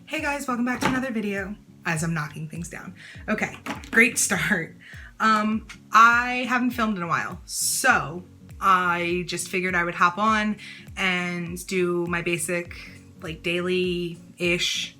Hey guys, welcome back to another video as I'm knocking things down. Okay, great start. I haven't filmed in a while, so I just figured I would hop on and do my basic, like daily-ish.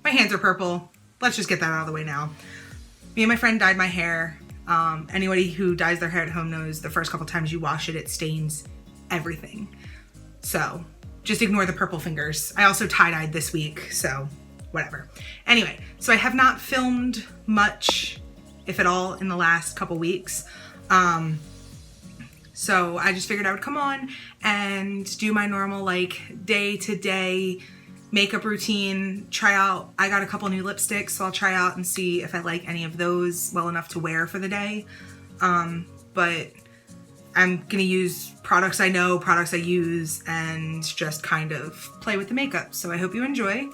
My hands are purple. Let's just get that out of the way now. Me and my friend dyed my hair. Anybody who dyes their hair at home knows the first couple times you wash it, it stains everything. So just ignore the purple fingers. I also tie-dyed this week, so whatever. Anyway, so I have not filmed much, if at all, in the last couple weeks. So I just figured I would come on and do my normal like day-to-day makeup routine, try out. I got a couple new lipsticks, so I'll try out and see if I like any of those well enough to wear for the day. But I'm gonna use products I know, products I use, and just kind of play with the makeup. So I hope you enjoy.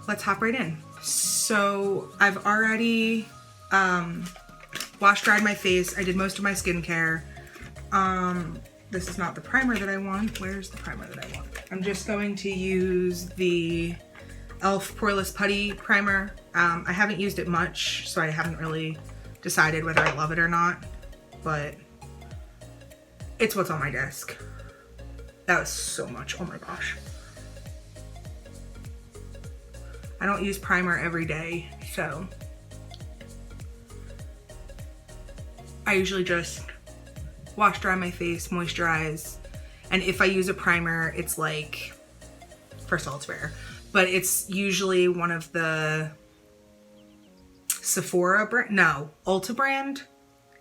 Let's hop right in. So I've already wash dried my face. I did most of my skincare. This is not the primer that I want. Where's the primer that I want? I'm just going to use the e.l.f. Poreless Putty Primer. I haven't used it much, so I haven't really decided whether I love it or not, but it's what's on my desk. That was so much, oh my gosh. I don't use primer every day, so I usually just wash dry my face, moisturize, and if I use a primer, it's like, first of all, it's rare, but it's usually one of the Sephora brand, no, Ulta brand,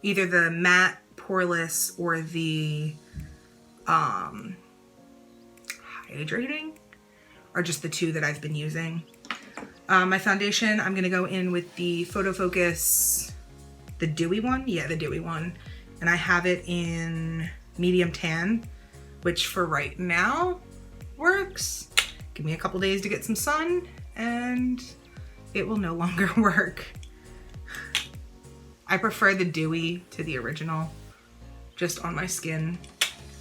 either the matte poreless or the hydrating are just the two that I've been using. My foundation, I'm gonna go in with the Photo Focus, the dewy one, yeah, the dewy one, and I have it in medium tan, which for right now works. Give me a couple days to get some sun and it will no longer work. I prefer the dewy to the original, just on my skin,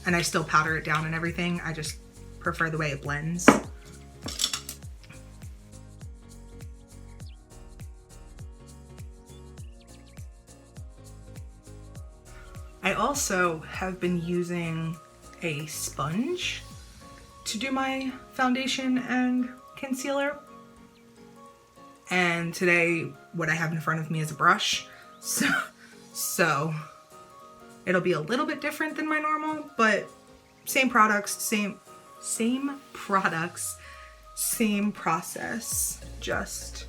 and I still powder it down and everything. I just prefer the way it blends. I also have been using a sponge to do my foundation and concealer. And today, what I have in front of me is a brush. So it'll be a little bit different than my normal, but same products, same products, same process, just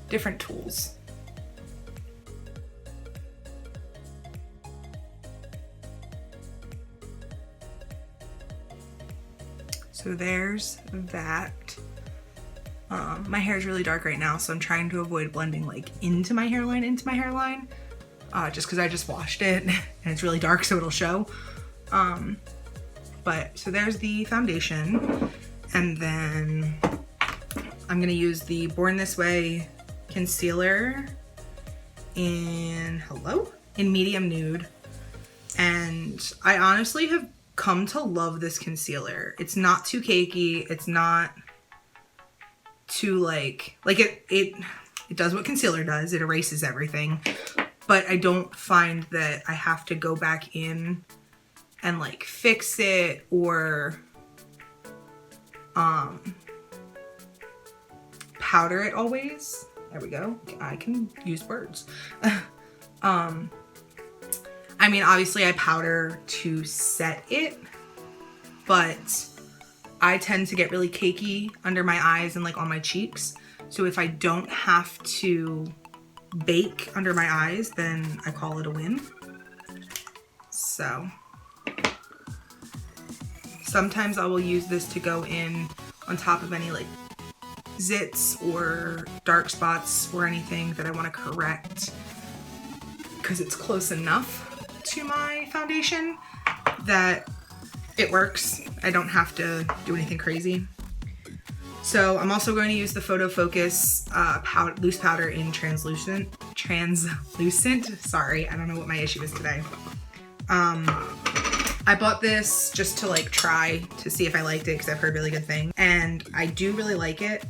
different tools. So there's that. My hair is really dark right now, so I'm trying to avoid blending like into my hairline, just because I just washed it and it's really dark, so it'll show. But so there's the foundation, and then I'm gonna use the Born This Way concealer in medium nude, and I honestly have come to love this concealer. It's not too cakey. It's not too it does what concealer does. It erases everything, but I don't find that I have to go back in and like fix it or powder it always. There we go. I can use words. I mean, obviously I powder to set it, but I tend to get really cakey under my eyes and like on my cheeks. So if I don't have to bake under my eyes, then I call it a win. So sometimes I will use this to go in on top of any like zits or dark spots or anything that I want to correct, because it's close enough to my foundation that it works. I don't have to do anything crazy. So I'm also going to use the Photo Focus loose powder in translucent. Sorry, I don't know what my issue is today. I I bought this just to like try to see if I liked it because I've heard really good things. And I do really like it.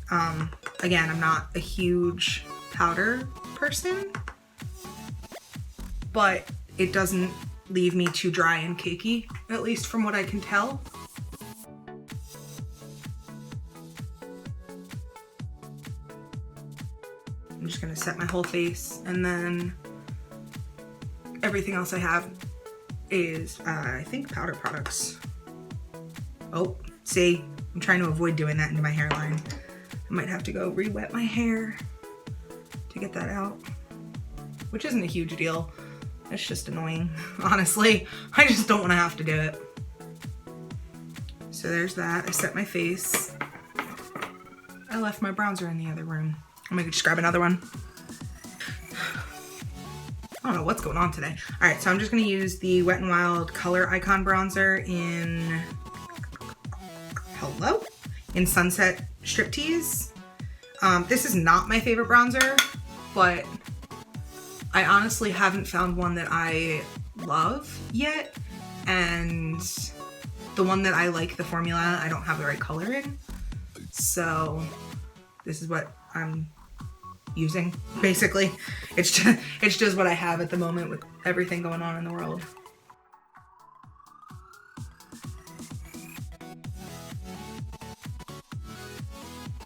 Again, I'm not a huge powder person, but it doesn't leave me too dry and cakey, at least from what I can tell. I'm just gonna set my whole face, and then everything else I have is, I think, powder products. Oh, see, I'm trying to avoid doing that into my hairline. I might have to go re-wet my hair to get that out, which isn't a huge deal. It's just annoying, honestly. I just don't want to have to do it. So there's that. I set my face. I left my bronzer in the other room. I'm gonna just grab another one. I don't know what's going on today. All right, so I'm just gonna use the Wet n Wild Color Icon Bronzer in, hello? In Sunset Striptease. This is not my favorite bronzer, but I honestly haven't found one that I love yet. And the one that I like, the formula, I don't have the right color in. So this is what I'm using, basically. It's just what I have at the moment with everything going on in the world.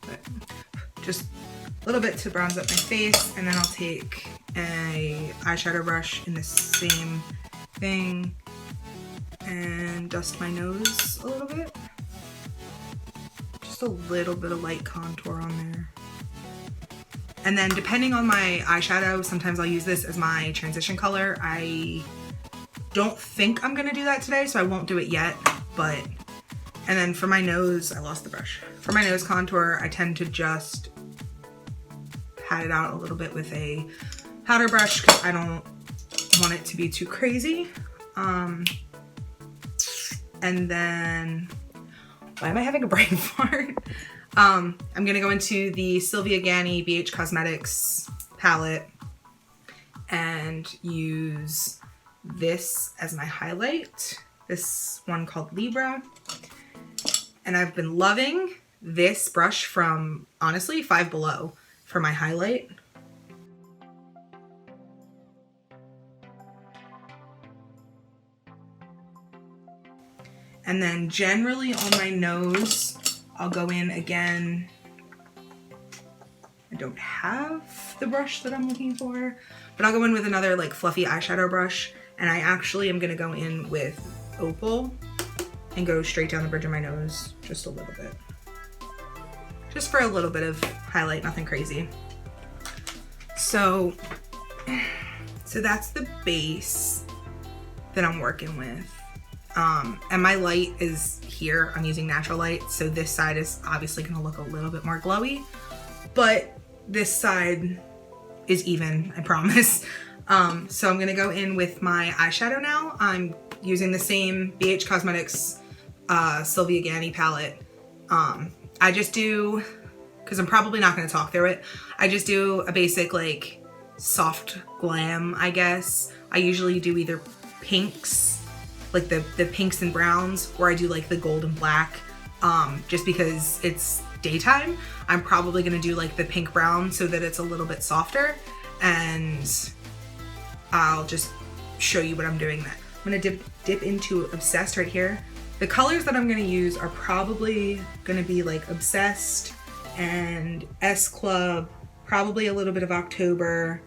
But just a little bit to bronze up my face, and then I'll take a eyeshadow brush in the same thing and dust my nose a little bit. Just a little bit of light contour on there. And then depending on my eyeshadow, sometimes I'll use this as my transition color. I don't think I'm gonna do that today, so I won't do it yet, but, and then for my nose, I lost the brush. For my nose contour, I tend to just pat it out a little bit with a powder brush because I don't want it to be too crazy. And then, why am I having a brain fart? I'm gonna go into the Sylvia Ganni BH Cosmetics palette and use this as my highlight. This one called Libra. And I've been loving this brush from, honestly, Five Below for my highlight. And then generally on my nose, I'll go in again. I don't have the brush that I'm looking for, but I'll go in with another like fluffy eyeshadow brush. And I actually am gonna go in with Opal and go straight down the bridge of my nose, just a little bit. Just for a little bit of highlight, nothing crazy. So that's the base that I'm working with. And my light is here. I'm using natural light, so this side is obviously gonna look a little bit more glowy, but this side is even, I promise. So I'm gonna go in with my eyeshadow now. I'm using the same BH Cosmetics Sylvia Ganni palette. I just do, because I'm probably not gonna talk through it, I just do a basic like soft glam, I guess. I usually do either pinks, like the pinks and browns, or I do like the gold and black, just because it's daytime. I'm probably gonna do like the pink brown so that it's a little bit softer, and I'll just show you what I'm doing then. I'm gonna dip into Obsessed right here. The colors that I'm gonna use are probably gonna be like Obsessed and S Club, probably a little bit of October,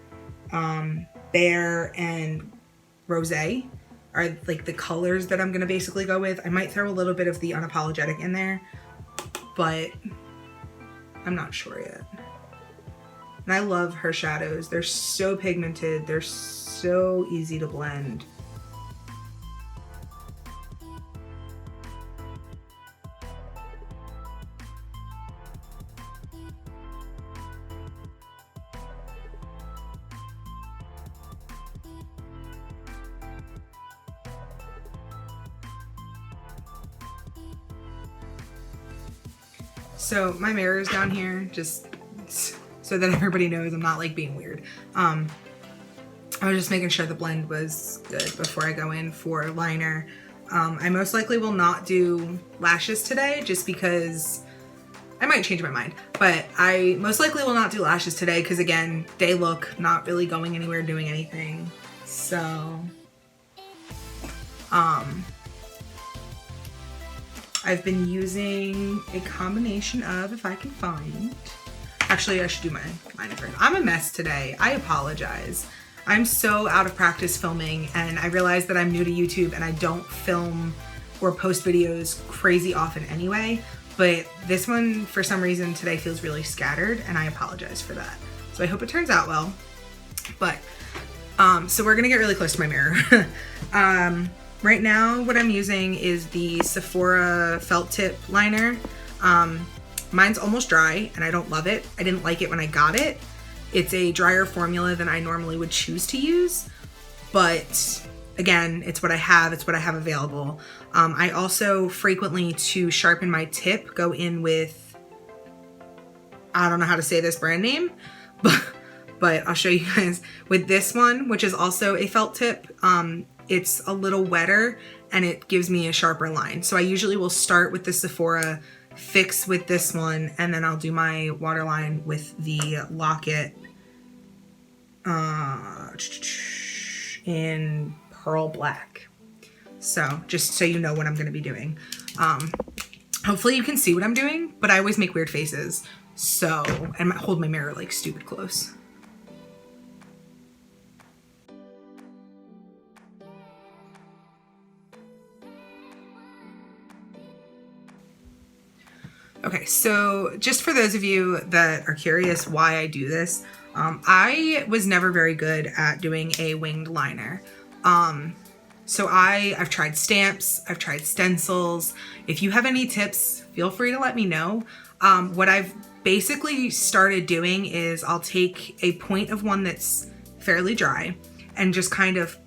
Bear, and Rosé are like the colors that I'm gonna basically go with. I might throw a little bit of the Unapologetic in there, but I'm not sure yet. And I love her shadows. They're so pigmented. They're so easy to blend. So my mirror is down here, just so that everybody knows I'm not like being weird. I was just making sure the blend was good before I go in for liner. I most likely will not do lashes today just because I might change my mind, but I most likely will not do lashes today because, again, day look, not really going anywhere, doing anything. So, I've been using a combination of, if I can find, actually I should do my liner first. I'm a mess today. I apologize. I'm so out of practice filming, and I realize that I'm new to YouTube and I don't film or post videos crazy often anyway, but this one for some reason today feels really scattered, and I apologize for that. So I hope it turns out well. But so we're gonna get really close to my mirror. Right now what I'm using is the Sephora felt tip liner. Mine's almost dry and I don't love it. I didn't like it when I got it. It's a drier formula than I normally would choose to use, but again, it's what I have. It's what I have available. I also frequently, to sharpen my tip, go in with, I don't know how to say this brand name, but I'll show you guys with this one, which is also a felt tip. It's a little wetter and it gives me a sharper line. So I usually will start with the Sephora fix with this one, and then I'll do my waterline with the Lock-It in Pearl Black. So just so you know what I'm going to be doing. Hopefully you can see what I'm doing, but I always make weird faces. So, and hold my mirror like stupid close. Okay, so just for those of you that are curious why I do this, I was never very good at doing a winged liner. So I've tried stamps, I've tried stencils. If you have any tips, feel free to let me know. What I've basically started doing is I'll take a point of one that's fairly dry and just kind of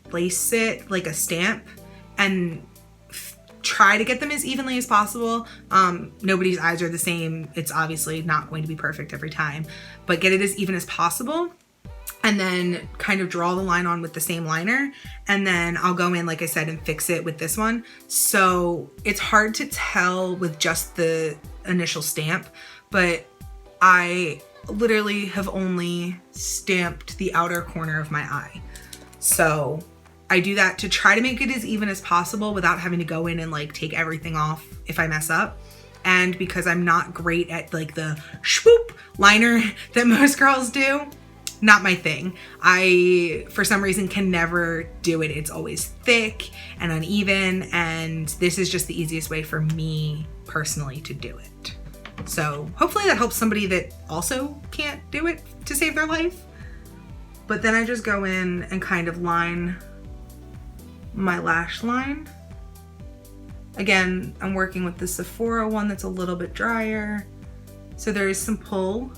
place it like a stamp and try to get them as evenly as possible. Nobody's eyes are the same. It's obviously not going to be perfect every time, but get it as even as possible. And then kind of draw the line on with the same liner. And then I'll go in, like I said, and fix it with this one. So it's hard to tell with just the initial stamp, but I literally have only stamped the outer corner of my eye. So I do that to try to make it as even as possible without having to go in and like take everything off if I mess up. And because I'm not great at like the swoop liner that most girls do, not my thing. I, for some reason, can never do it. It's always thick and uneven, and this is just the easiest way for me personally to do it. So hopefully that helps somebody that also can't do it to save their life. But then I just go in and kind of line my lash line. Again, I'm working with the Sephora one that's a little bit drier, so there is some pull.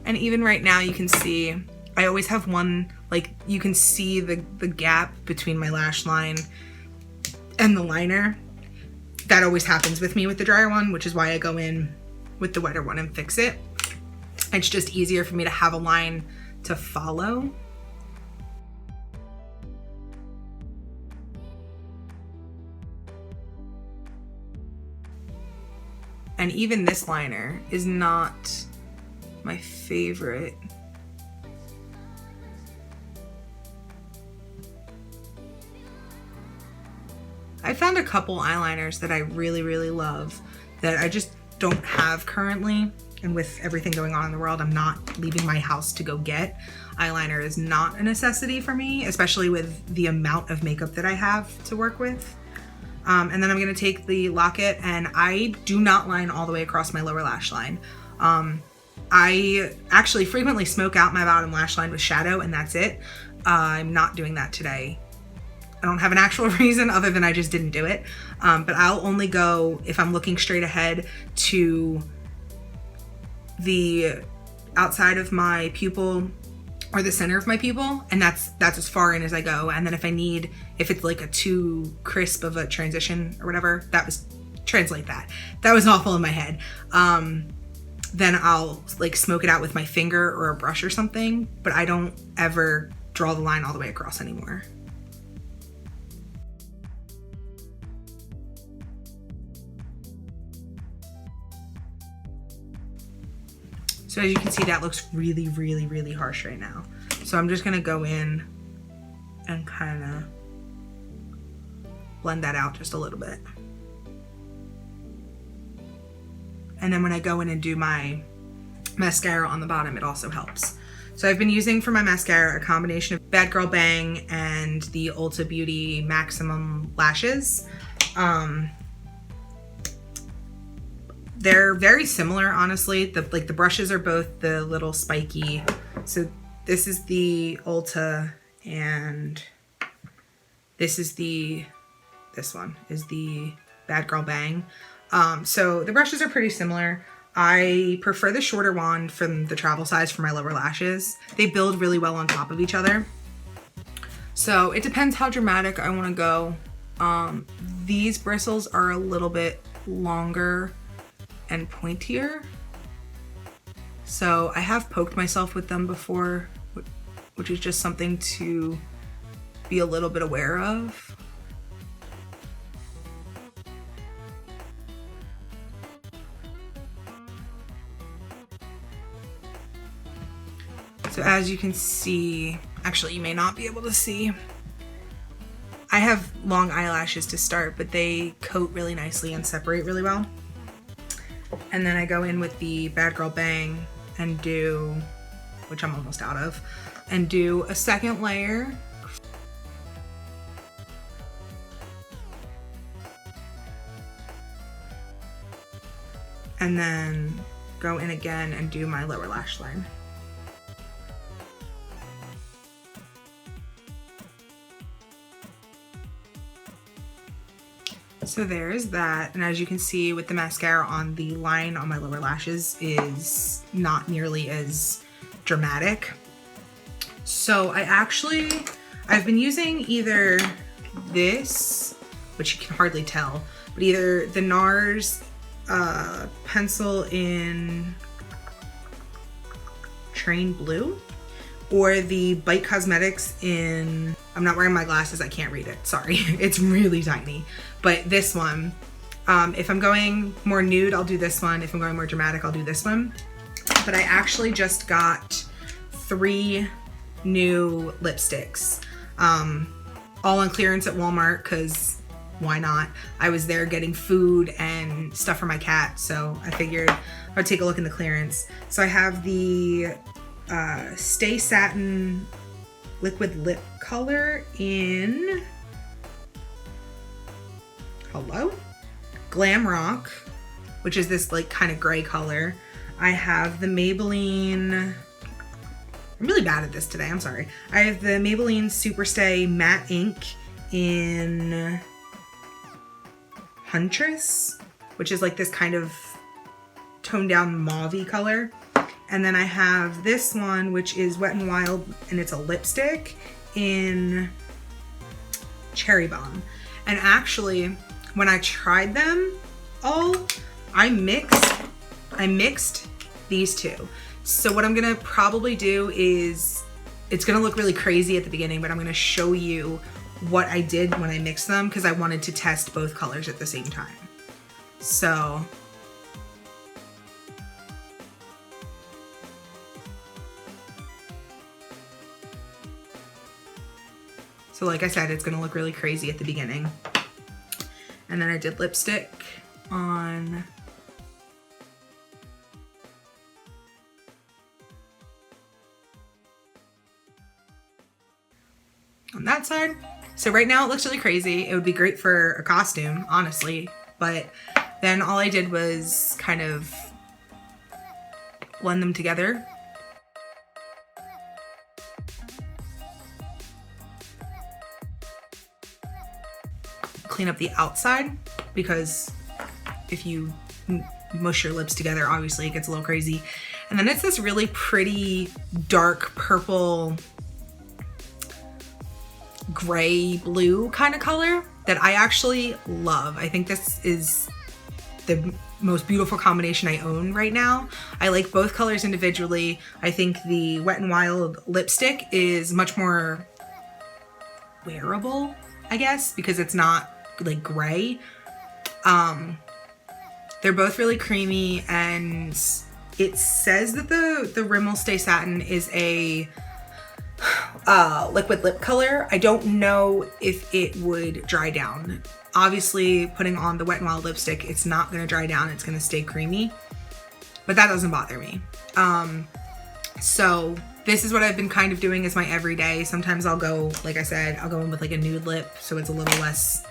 And even right now you can see, I always have one, like you can see the gap between my lash line and the liner. That always happens with me with the drier one, which is why I go in with the wetter one and fix it. It's just easier for me to have a line to follow. And even this liner is not my favorite. I found a couple eyeliners that I really, really love that I just don't have currently. And with everything going on in the world, I'm not leaving my house to go get. Eyeliner is not a necessity for me, especially with the amount of makeup that I have to work with. And then I'm gonna take the Lock-It, and I do not line all the way across my lower lash line. I actually frequently smoke out my bottom lash line with shadow, and that's it. I'm not doing that today. I don't have an actual reason other than I just didn't do it. But I'll only go, if I'm looking straight ahead, to the outside of my pupil or the center of my pupil, and that's as far in as I go. And then if it's like a too crisp of a transition or whatever, translate that. That was awful in my head. then I'll like smoke it out with my finger or a brush or something, but I don't ever draw the line all the way across anymore. So as you can see, that looks really, really, really harsh right now. So I'm just gonna go in and kind of blend that out just a little bit. And then when I go in and do my mascara on the bottom, it also helps. So I've been using for my mascara a combination of Bad Girl Bang and the Ulta Beauty Maximum Lashes. They're very similar, honestly. The brushes are both the little spiky. So this is the Ulta and this one is the Bad Girl Bang. So the brushes are pretty similar. I prefer the shorter wand from the travel size for my lower lashes. They build really well on top of each other. So it depends how dramatic I want to go. These bristles are a little bit longer and pointier. So I have poked myself with them before, which is just something to be a little bit aware of. So as you can see, actually you may not be able to see, I have long eyelashes to start, but they coat really nicely and separate really well. And then I go in with the Bad Girl Bang and do, which I'm almost out of, and do a second layer. And then go in again and do my lower lash line. So there's that, and as you can see with the mascara on, the line on my lower lashes is not nearly as dramatic. So I've been using either this, which you can hardly tell, but either the NARS pencil in Train Blue or the Bite Cosmetics in, I'm not wearing my glasses, I can't read it, sorry. It's really tiny. But this one, if I'm going more nude, I'll do this one. If I'm going more dramatic, I'll do this one. But I actually just got 3 new lipsticks, all on clearance at Walmart, because why not? I was there getting food and stuff for my cat, so I figured I'd take a look in the clearance. So I have the Stay Satin Liquid Lip Color in Glam Rock, which is this like kind of gray color. I have the Maybelline, I'm really bad at this today, I'm sorry. I have the Maybelline Superstay Matte Ink in Huntress, which is like this kind of toned down mauve-y color. And then I have this one, which is Wet n Wild, and it's a lipstick in Cherry Bomb. And actually, when I tried them all, I mixed these two. So what I'm gonna probably do is, it's gonna look really crazy at the beginning, but I'm gonna show you what I did when I mixed them, because I wanted to test both colors at the same time. So like I said, it's gonna look really crazy at the beginning. And then I did lipstick on that side. So right now it looks really crazy. It would be great for a costume, honestly. But then all I did was kind of blend them together. Clean up the outside, because if you mush your lips together, obviously it gets a little crazy. And then it's this really pretty dark purple, gray blue kind of color that I actually love. I think this is the most beautiful combination I own right now. I like both colors individually. I think the Wet n Wild lipstick is much more wearable, I guess, because it's not like gray. They're both really creamy, and it says that the Rimmel Stay Satin is a liquid lip color. I don't know if it would dry down. Obviously, putting on the Wet n Wild lipstick, it's not going to dry down. It's going to stay creamy, but that doesn't bother me. So this is what I've been kind of doing as my everyday. Sometimes I'll go, like I said, I'll go in with like a nude lip, so it's a little less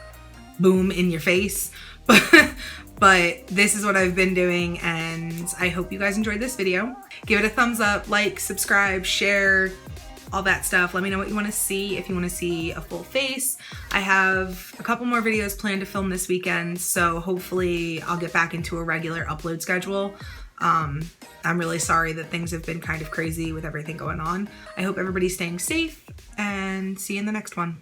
boom in your face. But this is what I've been doing, and I hope you guys enjoyed this video. Give it a thumbs up, like, subscribe, share, all that stuff. Let me know what you want to see. If you want to see a full face, I have a couple more videos planned to film this weekend, so hopefully I'll get back into a regular upload schedule. I'm really sorry that things have been kind of crazy with everything going on. I hope everybody's staying safe, and see you in the next one.